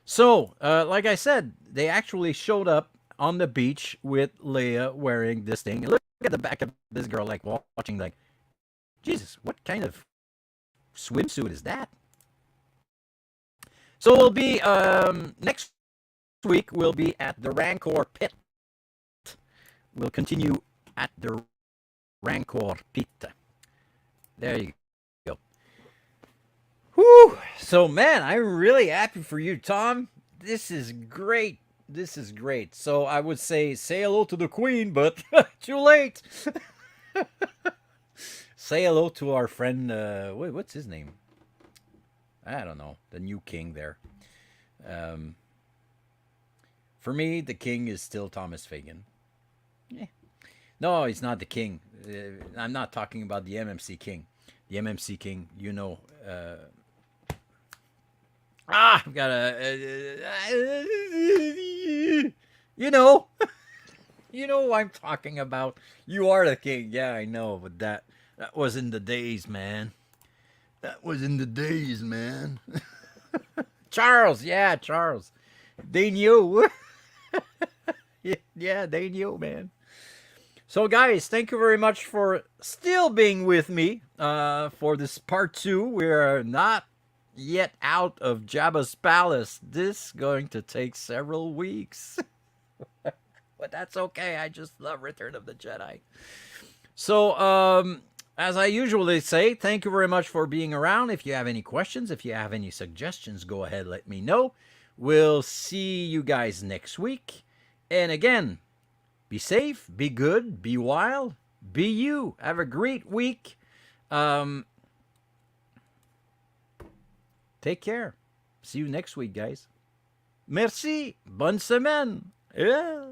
So, like I said, they actually showed up on the beach with Leia wearing this thing. Look at the back of this girl, like watching, like, Jesus, what kind of swimsuit is that? So we'll be next week. We'll be at the Rancor Pit. We'll continue at the Rancor Pit. There you go. Whew. So, man, I'm really happy for you, Tom. This is great. This is great. So, I would say hello to the Queen, but too late. Say hello to our friend. Wait, what's his name? I don't know. The new king there. Um, for me, the king is still Thomas Fagan. Yeah. No, he's not the king. I'm not talking about the MMC king. The MMC king, you know. I've got you know, you know who I'm talking about. You are the king. Yeah, I know, but that was in the days, man. That was in the days, man. Charles, yeah, Charles. They knew. Yeah, they knew, man. So, guys, thank you very much for still being with me for this part two. We're not yet out of Jabba's palace. This is going to take several weeks. But that's okay. I just love Return of the Jedi. So, as I usually say, thank you very much for being around. If you have any questions, if you have any suggestions, go ahead, let me know. We'll see you guys next week. And again, be safe, be good, be wild, be you. Have a great week. Take care. See you next week, guys. Merci. Bonne semaine. Yeah.